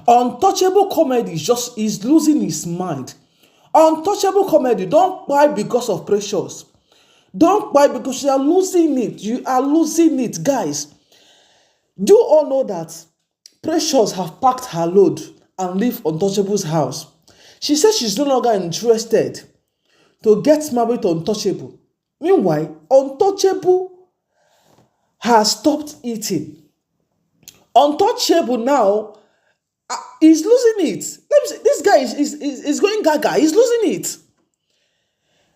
Untouchable comedy is losing his mind. Untouchable comedy, don't buy because of Precious. Don't buy because you are losing it. You are losing it, guys. Do you all know that Precious have packed her load and leave Untouchable's house? She says she's no longer interested to get married to Untouchable. Meanwhile, Untouchable has stopped eating. Untouchable now is losing it. Let me say, this guy is going gaga. He's losing it.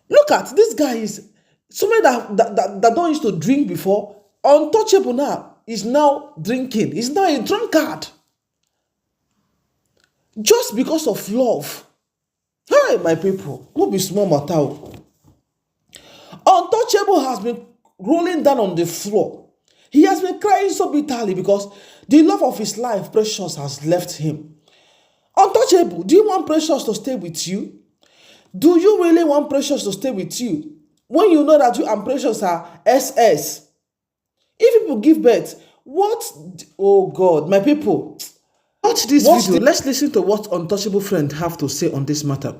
Look at this guy is somebody that don't used to drink before. Untouchable now is now drinking. He's now a drunkard. Just because of love. Hey, my people, who be small matter. Untouchable has been rolling down on the floor. He has been crying so bitterly because the love of his life, Precious, has left him. Untouchable, do you want Precious to stay with you? Do you really want Precious to stay with you? When you know that you and Precious are SS. If people give birth, what? Oh God, my people. Watch this video. Let's listen to what Untouchable friend have to say on this matter.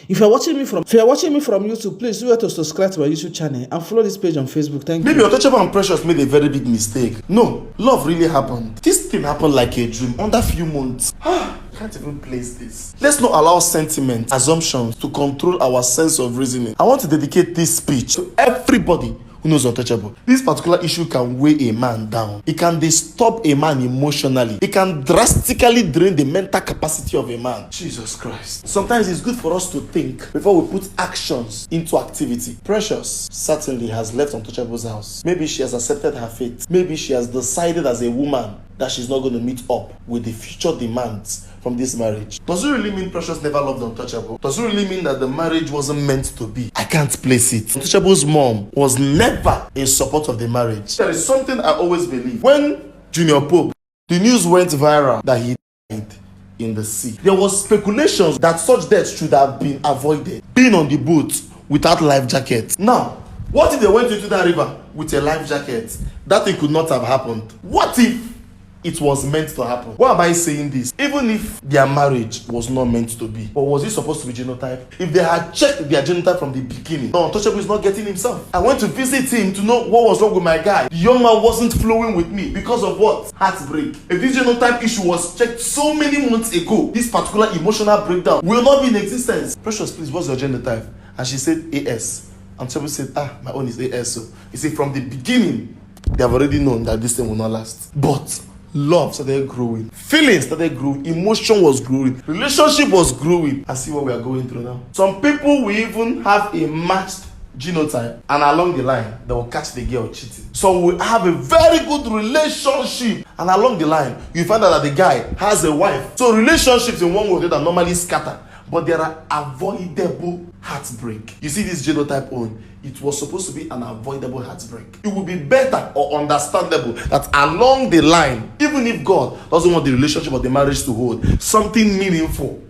If you're watching me from YouTube, please do to subscribe to my YouTube channel and follow this page on Facebook. Thank you. Maybe Untouchable and Precious made a very big mistake. No, love really happened. This thing happened like a dream under few months. Can't even place this. Let's not allow sentiment, assumptions to control our sense of reasoning. I want to dedicate this speech to everybody who knows Untouchable. This particular issue can weigh a man down. It can disturb a man emotionally. It can drastically drain the mental capacity of a man. Jesus Christ. Sometimes it's good for us to think before we put actions into activity. Precious certainly has left Untouchable's house. Maybe she has accepted her fate. Maybe she has decided as a woman that she's not going to meet up with the future demands from this marriage. Does it really mean Precious never loved Untouchable? Does it really mean that the marriage wasn't meant to be? I can't place it. Untouchable's mom was never in support of the marriage. There is something I always believe. When Junior Pope, the news went viral that he died in the sea, there was speculations that such deaths should have been avoided. Being on the boat without life jacket. Now, what if they went into that river with a life jacket? That thing could not have happened. What if it was meant to happen? Why am I saying this? Even if their marriage was not meant to be, but was it supposed to be genotype? If they had checked their genotype from the beginning, no, Untouchable is not getting himself. I went to visit him to know what was wrong with my guy. The young man wasn't flowing with me because of what? Heartbreak. If this genotype issue was checked so many months ago, this particular emotional breakdown will not be in existence. Precious, please, what's your genotype? And she said AS. And Untouchable said, my own is AS. So you see, from the beginning, they have already known that this thing will not last. But love started growing, feelings started growing, emotion was growing, relationship was growing. And see what we are going through now. Some people will even have a matched genotype, and along the line they will catch the girl cheating. Some will have a very good relationship, and along the line you find out that the guy has a wife. So relationships in one way or the other normally scatter, but there are avoidable heartbreak. You see this genotype on, it was supposed to be an avoidable heartbreak. It would be better or understandable that along the line, even if God doesn't want the relationship or the marriage to hold, something meaningful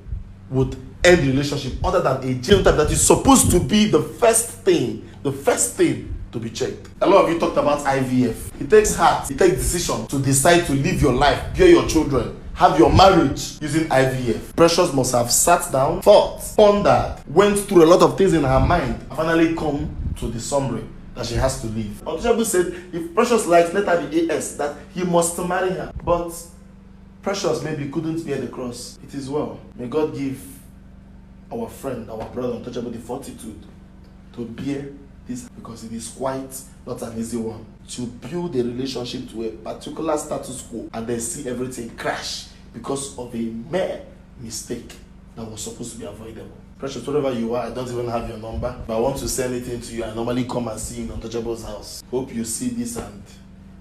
would end the relationship other than a genotype that is supposed to be the first thing to be checked. A lot of you talked about IVF. It takes heart, it takes decision to decide to live your life, bear your children, have your marriage using IVF. Precious must have sat down, thought, pondered, went through a lot of things in her mind, and finally come to the summary that she has to leave. Untouchable said if Precious likes, let her be AS, that he must marry her. But Precious maybe couldn't bear the cross. It is well. May God give our friend, our brother Untouchable the fortitude to bear this, because it is quite not an easy one to build a relationship to a particular status quo and then see everything crash because of a mere mistake that was supposed to be avoidable. Precious, wherever you are, I don't even have your number, but I want to send anything to you. I normally come and see you in Untouchable's house. Hope you see this and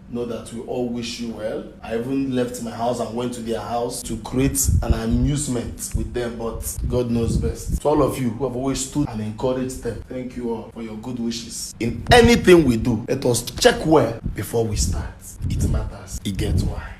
know that we all wish you well. I even left my house and went to their house to create an amusement with them, but God knows best. To all of you who have always stood and encouraged them, thank you all for your good wishes. In anything we do, let us check well before we start. It matters. It gets why.